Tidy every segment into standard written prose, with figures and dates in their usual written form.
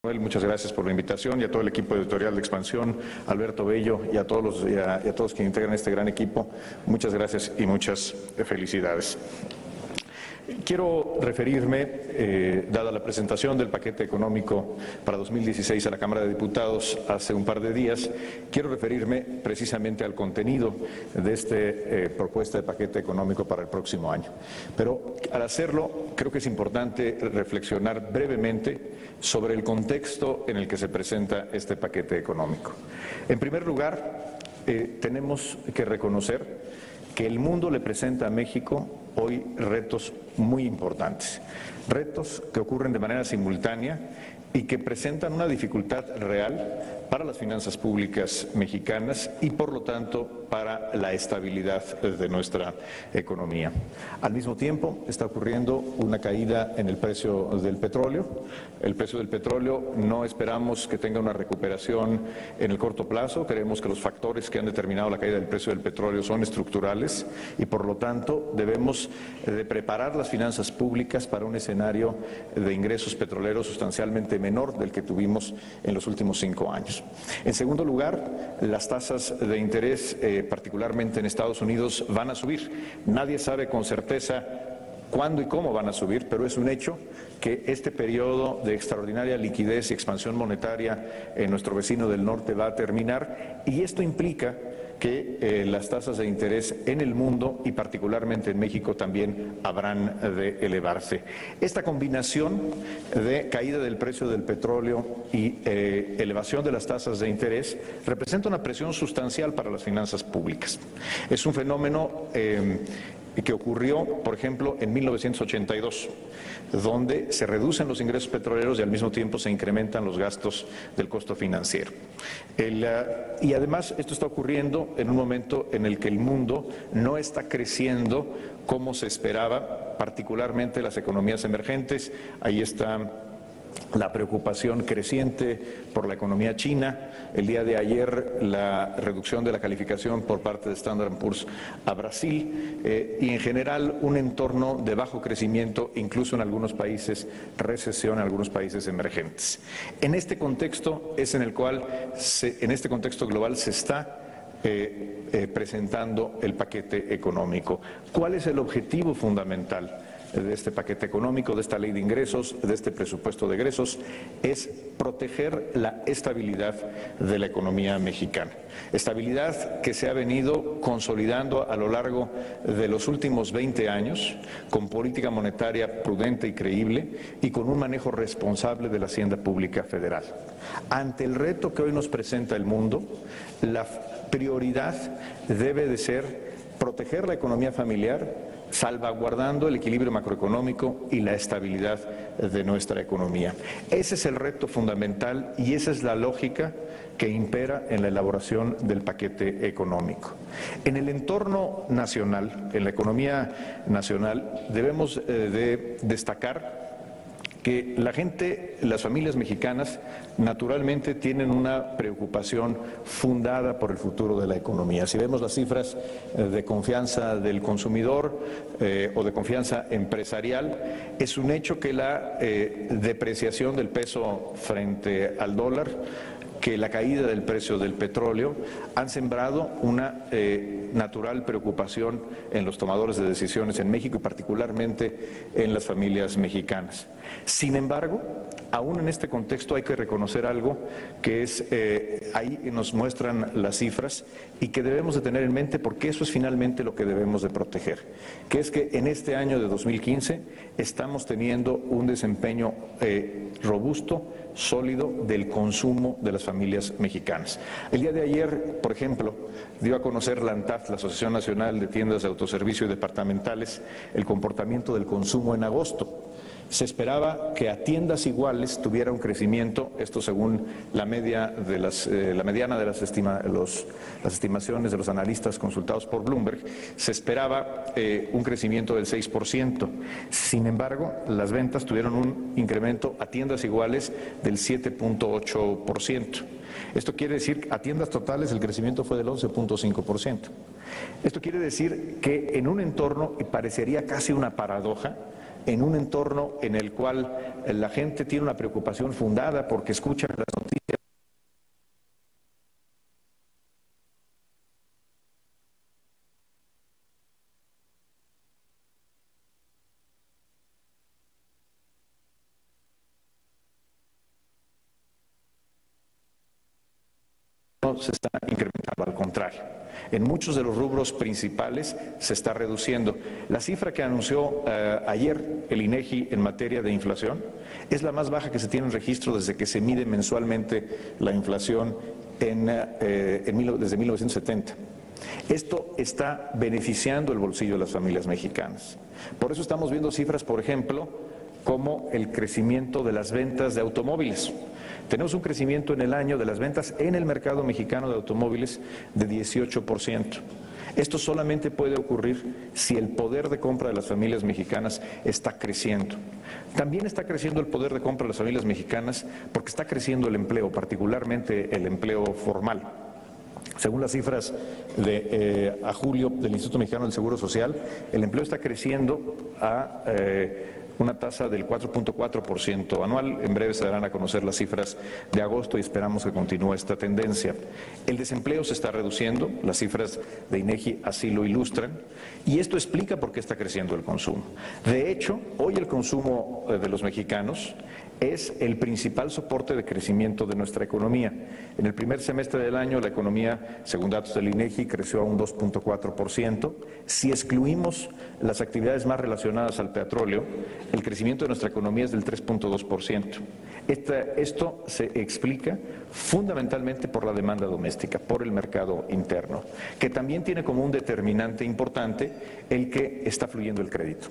Muchas gracias por la invitación y a todo el equipo editorial de Expansión, Alberto Bello y a todos quienes integran este gran equipo. Muchas gracias y muchas felicidades. Quiero referirme, dada la presentación del paquete económico para 2016 a la Cámara de Diputados hace un par de días, quiero referirme precisamente al contenido de esta propuesta de paquete económico para el próximo año. Pero al hacerlo, creo que es importante reflexionar brevemente sobre el contexto en el que se presenta este paquete económico. En primer lugar, tenemos que reconocer que el mundo le presenta a México hoy retos muy importantes, retos que ocurren de manera simultánea y que presentan una dificultad real para las finanzas públicas mexicanas y, por lo tanto, para la estabilidad de nuestra economía. Al mismo tiempo, está ocurriendo una caída en el precio del petróleo. El precio del petróleo no esperamos que tenga una recuperación en el corto plazo. Creemos que los factores que han determinado la caída del precio del petróleo son estructurales y, por lo tanto, debemos de preparar las finanzas públicas para un escenario de ingresos petroleros sustancialmente menor del que tuvimos en los últimos 5 años. En segundo lugar, las tasas de interés, particularmente en Estados Unidos, van a subir. Nadie sabe con certeza cuándo y cómo van a subir, pero es un hecho que este periodo de extraordinaria liquidez y expansión monetaria en nuestro vecino del norte va a terminar, y esto implica que las tasas de interés en el mundo y particularmente en México también habrán de elevarse. Esta combinación de caída del precio del petróleo y elevación de las tasas de interés representa una presión sustancial para las finanzas públicas. Es un fenómeno que ocurrió, por ejemplo, en 1982, donde se reducen los ingresos petroleros y al mismo tiempo se incrementan los gastos del costo financiero. Y además esto está ocurriendo en un momento en el que el mundo no está creciendo como se esperaba, particularmente las economías emergentes. Ahí está la preocupación creciente por la economía china. El día de ayer la reducción de la calificación por parte de Standard & Poor's a Brasil y en general un entorno de bajo crecimiento, incluso en algunos países, recesión en algunos países emergentes. En este contexto es en el cual, en este contexto global se está presentando el paquete económico. ¿Cuál es el objetivo fundamental de este paquete económico, de esta ley de ingresos, de este presupuesto de egresos? Es proteger la estabilidad de la economía mexicana. Estabilidad que se ha venido consolidando a lo largo de los últimos 20 años con política monetaria prudente y creíble y con un manejo responsable de la hacienda pública federal. Ante el reto que hoy nos presenta el mundo, la prioridad debe de ser proteger la economía familiar, salvaguardando el equilibrio macroeconómico y la estabilidad de nuestra economía. Ese es el reto fundamental y esa es la lógica que impera en la elaboración del paquete económico. En el entorno nacional, en la economía nacional, debemos de destacar que la gente, las familias mexicanas, naturalmente tienen una preocupación fundada por el futuro de la economía. Si vemos las cifras de confianza del consumidor o de confianza empresarial, es un hecho que la depreciación del peso frente al dólar, que la caída del precio del petróleo han sembrado una natural preocupación en los tomadores de decisiones en México y particularmente en las familias mexicanas. Sin embargo, aún en este contexto hay que reconocer algo que es, ahí nos muestran las cifras y que debemos de tener en mente porque eso es finalmente lo que debemos de proteger, que es que en este año de 2015 estamos teniendo un desempeño robusto, sólido del consumo de las familias mexicanas. El día de ayer, por ejemplo, dio a conocer la ANTAD, la Asociación Nacional de Tiendas de Autoservicio y Departamentales, el comportamiento del consumo en agosto. Se esperaba que a tiendas iguales tuviera un crecimiento, esto según la mediana de las estimaciones de los analistas consultados por Bloomberg, se esperaba un crecimiento del 6%. Sin embargo, las ventas tuvieron un incremento a tiendas iguales del 7.8%. Esto quiere decir, a tiendas totales el crecimiento fue del 11.5%. Esto quiere decir que en un entorno, y parecería casi una paradoja, en un entorno en el cual la gente tiene una preocupación fundada porque escuchan las noticias. No se está incrementando, al contrario. En muchos de los rubros principales se está reduciendo. La cifra que anunció ayer el INEGI en materia de inflación es la más baja que se tiene en registro desde que se mide mensualmente la inflación desde 1970. Esto está beneficiando el bolsillo de las familias mexicanas. Por eso estamos viendo cifras, por ejemplo, como el crecimiento de las ventas de automóviles. Tenemos un crecimiento en el año de las ventas en el mercado mexicano de automóviles de 18%. Esto solamente puede ocurrir si el poder de compra de las familias mexicanas está creciendo. También está creciendo el poder de compra de las familias mexicanas porque está creciendo el empleo, particularmente el empleo formal. Según las cifras a julio del Instituto Mexicano del Seguro Social, el empleo está creciendo a una tasa del 4.4% anual. En breve se darán a conocer las cifras de agosto y esperamos que continúe esta tendencia. El desempleo se está reduciendo, las cifras de INEGI así lo ilustran, y esto explica por qué está creciendo el consumo. De hecho, hoy el consumo de los mexicanos es el principal soporte de crecimiento de nuestra economía. En el primer semestre del año, la economía, según datos del INEGI, creció a un 2.4%. Si excluimos las actividades más relacionadas al petróleo, el crecimiento de nuestra economía es del 3.2%. Esto se explica fundamentalmente por la demanda doméstica, por el mercado interno, que también tiene como un determinante importante el que está fluyendo el crédito.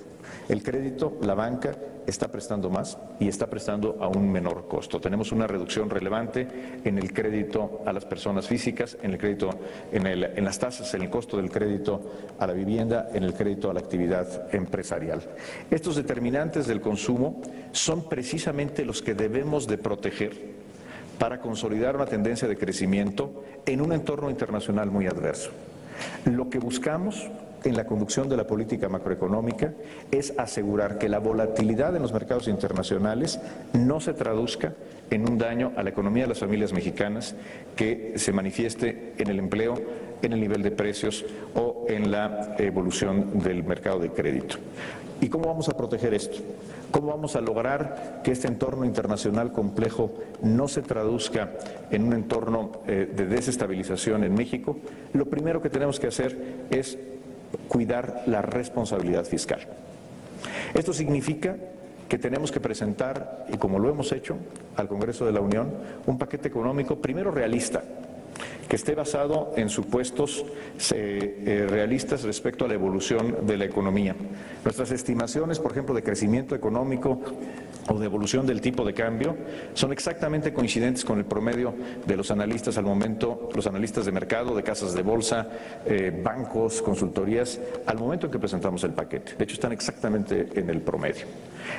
El crédito, la banca, está prestando más y está prestando a un menor costo. Tenemos una reducción relevante en el crédito a las personas físicas, en el crédito, en las tasas, en el costo del crédito a la vivienda, en el crédito a la actividad empresarial. Estos determinantes del consumo son precisamente los que debemos de proteger para consolidar una tendencia de crecimiento en un entorno internacional muy adverso. Lo que buscamos en la conducción de la política macroeconómica es asegurar que la volatilidad en los mercados internacionales no se traduzca en un daño a la economía de las familias mexicanas que se manifieste en el empleo, en el nivel de precios o en la evolución del mercado de crédito. ¿Y cómo vamos a proteger esto? ¿Cómo vamos a lograr que este entorno internacional complejo no se traduzca en un entorno de desestabilización en México? Lo primero que tenemos que hacer es cuidar la responsabilidad fiscal. Esto significa que tenemos que presentar, y como lo hemos hecho, al Congreso de la Unión, un paquete económico primero realista, que esté basado en supuestos realistas respecto a la evolución de la economía. Nuestras estimaciones, por ejemplo, de crecimiento económico o de evolución del tipo de cambio son exactamente coincidentes con el promedio de los analistas al momento, los analistas de mercado, de casas de bolsa, bancos, consultorías, al momento en que presentamos el paquete. De hecho, están exactamente en el promedio.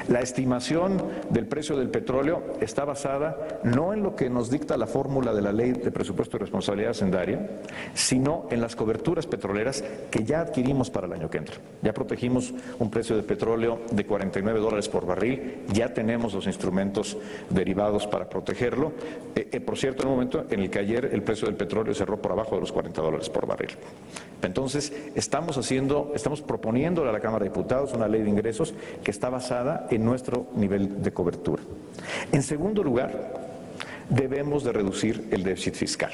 La estimación del precio del petróleo está basada no en lo que nos dicta la fórmula de la Ley de Presupuesto y Responsabilidad Hacendaria, sino en las coberturas petroleras que ya adquirimos para el año que entra. Ya protegimos un precio de petróleo de $49 por barril, ya tenemos los instrumentos derivados para protegerlo. Por cierto, en un momento en el que ayer el precio del petróleo cerró por abajo de los $40 por barril. Entonces, estamos proponiéndole a la Cámara de Diputados una ley de ingresos que está basada en nuestro nivel de cobertura. En segundo lugar, debemos de reducir el déficit fiscal.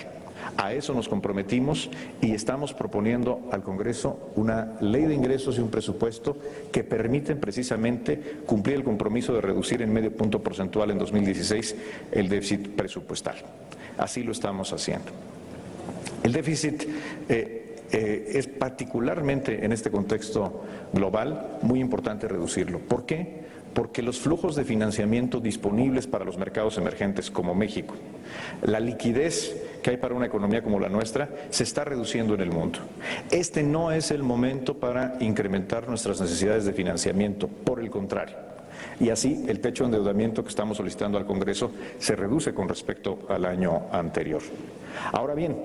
A eso nos comprometimos y estamos proponiendo al Congreso una ley de ingresos y un presupuesto que permiten precisamente cumplir el compromiso de reducir en medio punto porcentual en 2016 el déficit presupuestal. Así lo estamos haciendo. El déficit es particularmente en este contexto global muy importante reducirlo. ¿Por qué? Porque los flujos de financiamiento disponibles para los mercados emergentes como México, la liquidez que hay para una economía como la nuestra, se está reduciendo en el mundo. Este no es el momento para incrementar nuestras necesidades de financiamiento, por el contrario. Y así el techo de endeudamiento que estamos solicitando al Congreso se reduce con respecto al año anterior. Ahora bien,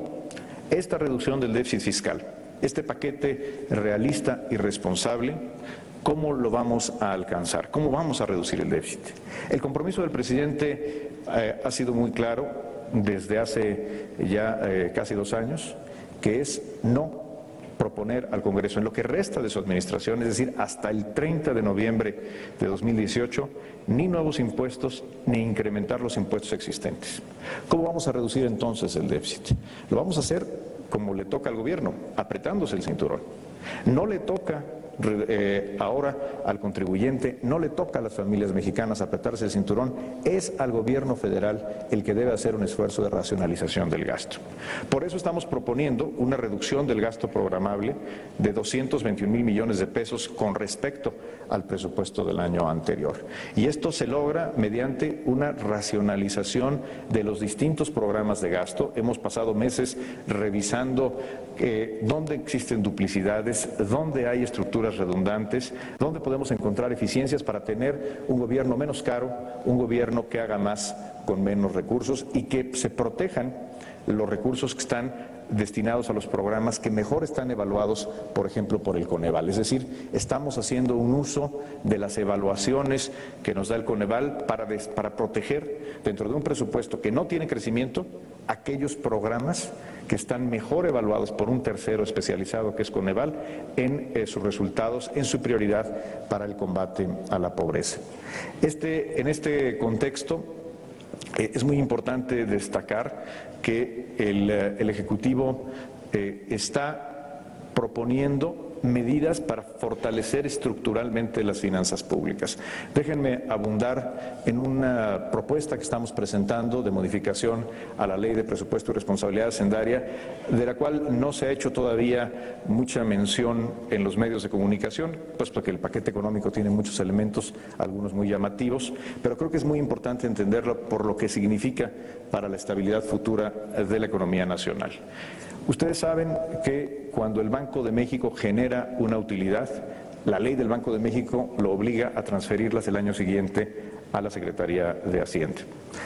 esta reducción del déficit fiscal, este paquete realista y responsable, ¿Cómo lo vamos a alcanzar? ¿Cómo vamos a reducir el déficit? El compromiso del presidente ha sido muy claro desde hace ya casi 2 años, que es no proponer al Congreso en lo que resta de su administración, es decir, hasta el 30 de noviembre de 2018, ni nuevos impuestos ni incrementar los impuestos existentes. ¿Cómo vamos a reducir entonces el déficit? Lo vamos a hacer como le toca al gobierno, apretándose el cinturón. No le toca ahora al contribuyente, no le toca a las familias mexicanas apretarse el cinturón, es al gobierno federal el que debe hacer un esfuerzo de racionalización del gasto. Por eso estamos proponiendo una reducción del gasto programable de 221,000 millones de pesos con respecto al presupuesto del año anterior. Y esto se logra mediante una racionalización de los distintos programas de gasto. Hemos pasado meses revisando dónde existen duplicidades, dónde hay estructuras redundantes, dónde podemos encontrar eficiencias para tener un gobierno menos caro, un gobierno que haga más con menos recursos y que se protejan los recursos que están destinados a los programas que mejor están evaluados, por ejemplo, por el Coneval. Es decir, estamos haciendo un uso de las evaluaciones que nos da el Coneval para proteger dentro de un presupuesto que no tiene crecimiento aquellos programas que están mejor evaluados por un tercero especializado que es Coneval en sus resultados, en su prioridad para el combate a la pobreza. En este contexto, es muy importante destacar que el Ejecutivo está proponiendo medidas para fortalecer estructuralmente las finanzas públicas. Déjenme abundar en una propuesta que estamos presentando de modificación a la Ley de Presupuesto y Responsabilidad Hacendaria, de la cual no se ha hecho todavía mucha mención en los medios de comunicación, pues porque el paquete económico tiene muchos elementos, algunos muy llamativos, pero creo que es muy importante entenderlo por lo que significa para la estabilidad futura de la economía nacional. Ustedes saben que cuando el Banco de México genera una utilidad, la ley del Banco de México lo obliga a transferirlas el año siguiente a la Secretaría de Hacienda.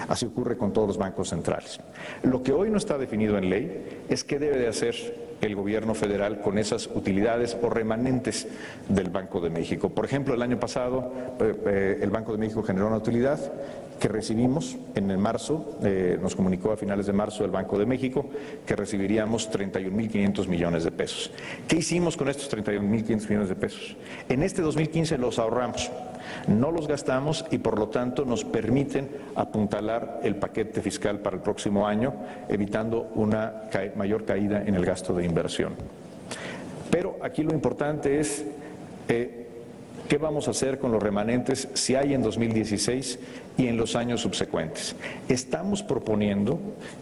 Así ocurre con todos los bancos centrales. Lo que hoy no está definido en ley es qué debe de hacer el gobierno federal con esas utilidades o remanentes del Banco de México. Por ejemplo, el año pasado el Banco de México generó una utilidad que recibimos en marzo, nos comunicó a finales de marzo el Banco de México que recibiríamos 31,500 millones de pesos. ¿Qué hicimos con estos 31,500 millones de pesos? En este 2015 los ahorramos, no los gastamos y por lo tanto nos permiten apuntalar el paquete fiscal para el próximo año, evitando una mayor caída en el gasto de inversión. Pero aquí lo importante es ¿qué vamos a hacer con los remanentes si hay en 2016 y en los años subsecuentes? Estamos proponiendo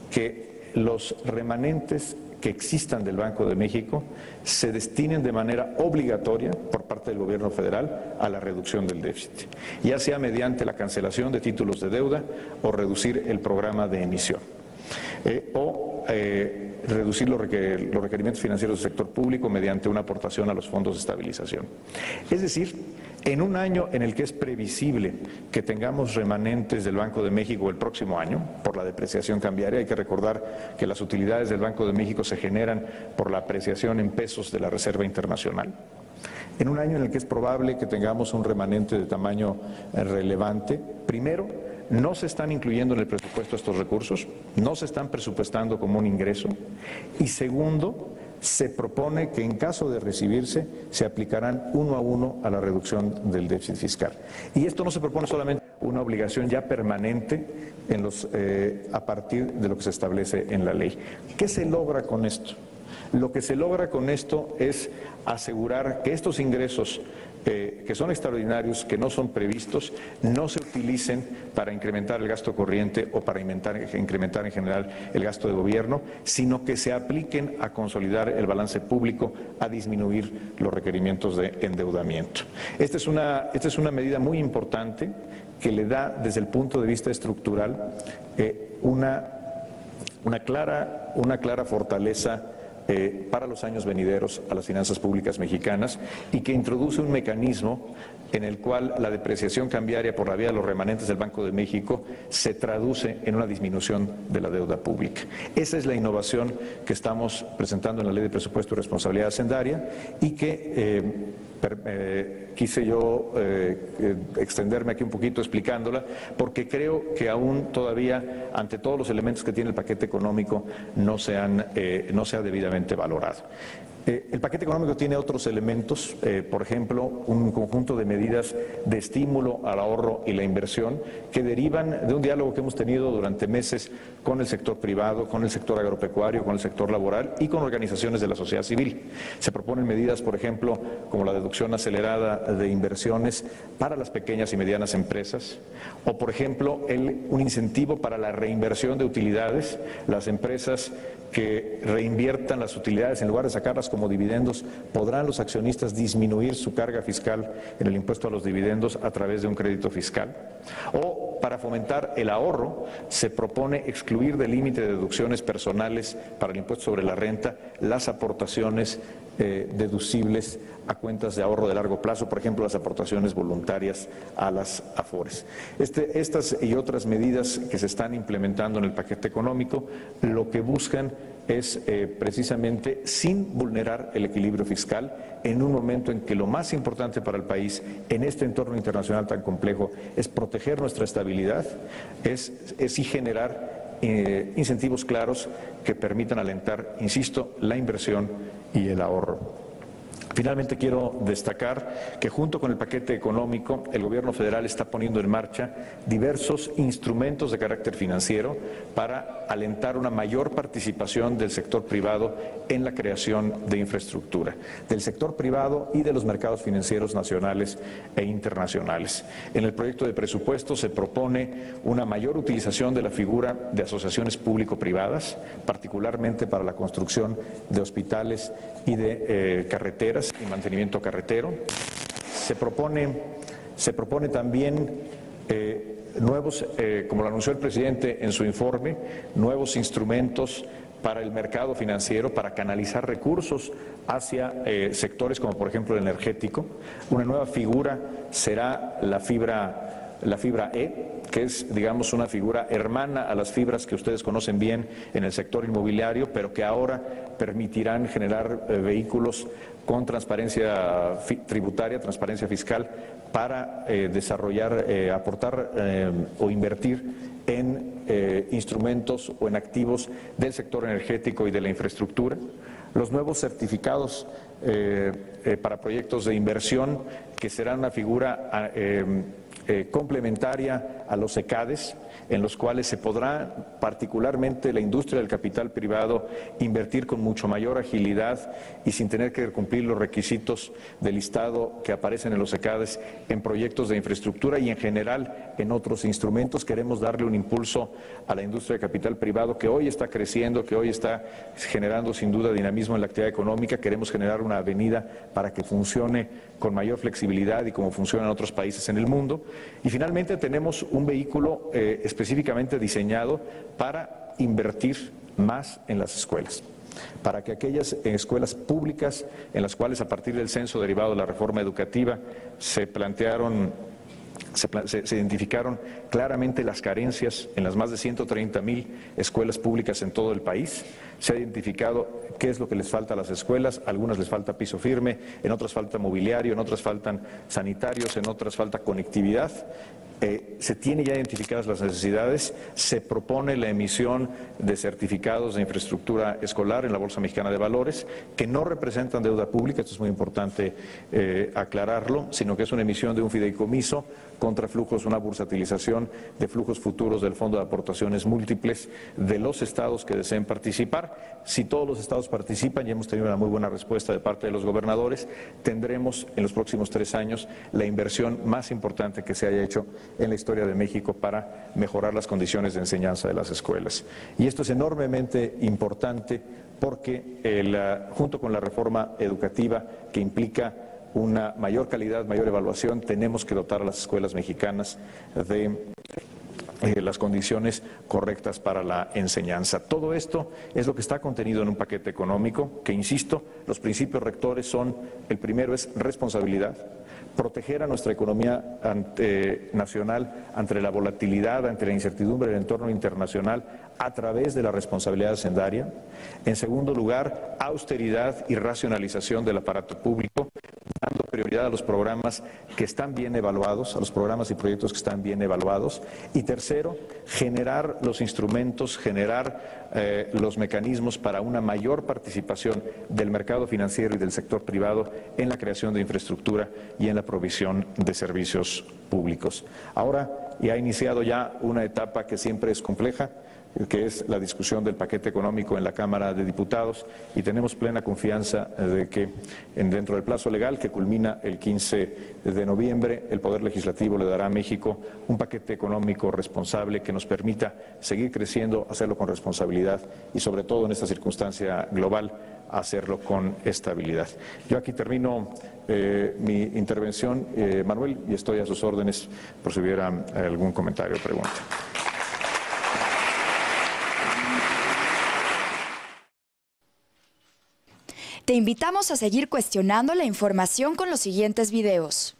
que los remanentes que existan del Banco de México se destinen de manera obligatoria por parte del gobierno federal a la reducción del déficit, ya sea mediante la cancelación de títulos de deuda o reducir el programa de emisión. Reducir los requerimientos financieros del sector público mediante una aportación a los fondos de estabilización. Es decir, en un año en el que es previsible que tengamos remanentes del Banco de México el próximo año, por la depreciación cambiaria, hay que recordar que las utilidades del Banco de México se generan por la apreciación en pesos de la Reserva Internacional. En un año en el que es probable que tengamos un remanente de tamaño relevante, primero, no se están incluyendo en el presupuesto estos recursos, no se están presupuestando como un ingreso y segundo, se propone que en caso de recibirse se aplicarán 1 a 1 a la reducción del déficit fiscal. Y esto no se propone solamente una obligación ya permanente a partir de lo que se establece en la ley. ¿Qué se logra con esto? Lo que se logra con esto es asegurar que estos ingresos que son extraordinarios, que no son previstos, no se utilicen para incrementar el gasto corriente o para incrementar en general el gasto de gobierno, sino que se apliquen a consolidar el balance público, a disminuir los requerimientos de endeudamiento. Esta es una medida muy importante que le da desde el punto de vista estructural una clara fortaleza para los años venideros a las finanzas públicas mexicanas y que introduce un mecanismo en el cual la depreciación cambiaria por la vía de los remanentes del Banco de México se traduce en una disminución de la deuda pública. Esa es la innovación que estamos presentando en la Ley de Presupuesto y Responsabilidad Hacendaria y que quise yo extenderme aquí un poquito explicándola, porque creo que aún todavía, ante todos los elementos que tiene el paquete económico, no se ha debidamente valorado. El paquete económico tiene otros elementos, por ejemplo, un conjunto de medidas de estímulo al ahorro y la inversión que derivan de un diálogo que hemos tenido durante meses con el sector privado, con el sector agropecuario, con el sector laboral y con organizaciones de la sociedad civil. Se proponen medidas, por ejemplo, como la deducción acelerada de inversiones para las pequeñas y medianas empresas, o, por ejemplo, un incentivo para la reinversión de utilidades. Las empresas que reinviertan las utilidades en lugar de sacarlas como dividendos, podrán los accionistas disminuir su carga fiscal en el impuesto a los dividendos a través de un crédito fiscal. O para fomentar el ahorro, se propone excluir del límite de deducciones personales para el impuesto sobre la renta las aportaciones deducibles a cuentas de ahorro de largo plazo, por ejemplo, las aportaciones voluntarias a las AFORES. Estas y otras medidas que se están implementando en el paquete económico, lo que buscan es precisamente, sin vulnerar el equilibrio fiscal, en un momento en que lo más importante para el país, en este entorno internacional tan complejo, es proteger nuestra estabilidad, es y generar incentivos claros que permitan alentar, insisto, la inversión y el ahorro. Finalmente quiero destacar que junto con el paquete económico, el Gobierno federal está poniendo en marcha diversos instrumentos de carácter financiero para alentar una mayor participación del sector privado en la creación de infraestructura, del sector privado y de los mercados financieros nacionales e internacionales. En el proyecto de presupuesto se propone una mayor utilización de la figura de asociaciones público-privadas, particularmente para la construcción de hospitales y de carreteras y mantenimiento carretero. Se propone también nuevos, como lo anunció el presidente en su informe, nuevos instrumentos para el mercado financiero, para canalizar recursos hacia sectores como por ejemplo el energético. Una nueva figura será la fibra E, que es, digamos, una figura hermana a las fibras que ustedes conocen bien en el sector inmobiliario, pero que ahora permitirán generar vehículos con transparencia tributaria, transparencia fiscal, para desarrollar, aportar o invertir en instrumentos o en activos del sector energético y de la infraestructura. Los nuevos certificados para proyectos de inversión, que serán una figura complementaria a los ECADES, en los cuales se podrá, particularmente la industria del capital privado, invertir con mucho mayor agilidad y sin tener que cumplir los requisitos del listado que aparecen en los ECADES en proyectos de infraestructura y en general en otros instrumentos. Queremos darle un impulso a la industria de capital privado que hoy está creciendo, que hoy está generando sin duda dinamismo en la actividad económica. Queremos generar una avenida para que funcione con mayor flexibilidad y como funciona en otros países en el mundo. Y finalmente tenemos un vehículo específicamente diseñado para invertir más en las escuelas, para que aquellas escuelas públicas en las cuales a partir del censo derivado de la reforma educativa se identificaron claramente las carencias en las más de 130,000 escuelas públicas en todo el país. Se ha identificado qué es lo que les falta a las escuelas. Algunas les falta piso firme, en otras falta mobiliario, en otras faltan sanitarios, en otras falta conectividad. Se tienen ya identificadas las necesidades, se propone la emisión de certificados de infraestructura escolar en la Bolsa Mexicana de Valores, que no representan deuda pública, esto es muy importante aclararlo, sino que es una emisión de un fideicomiso contra flujos, una bursatilización de flujos futuros del Fondo de Aportaciones Múltiples de los estados que deseen participar. Si todos los estados participan, y hemos tenido una muy buena respuesta de parte de los gobernadores, tendremos en los próximos 3 años la inversión más importante que se haya hecho en la historia de México para mejorar las condiciones de enseñanza de las escuelas. Y esto es enormemente importante porque junto con la reforma educativa que implica una mayor calidad, mayor evaluación, tenemos que dotar a las escuelas mexicanas de las condiciones correctas para la enseñanza. Todo esto es lo que está contenido en un paquete económico que, insisto, los principios rectores son: el primero es responsabilidad, proteger a nuestra economía nacional ante la volatilidad, ante la incertidumbre del entorno internacional a través de la responsabilidad hacendaria. En segundo lugar, austeridad y racionalización del aparato público, dando prioridad prioridad a los programas que están bien evaluados, a los programas y proyectos que están bien evaluados. Y tercero, generar los instrumentos, generar los mecanismos para una mayor participación del mercado financiero y del sector privado en la creación de infraestructura y en la provisión de servicios públicos. Ahora ha iniciado ya una etapa que siempre es compleja, que es la discusión del paquete económico en la Cámara de Diputados, y tenemos plena confianza de que dentro del plazo legal que culmina el 15 de noviembre, el Poder Legislativo le dará a México un paquete económico responsable que nos permita seguir creciendo, hacerlo con responsabilidad y sobre todo en esta circunstancia global, hacerlo con estabilidad. Yo aquí termino mi intervención, Manuel, y estoy a sus órdenes por si hubiera algún comentario o pregunta. Te invitamos a seguir cuestionando la información con los siguientes videos.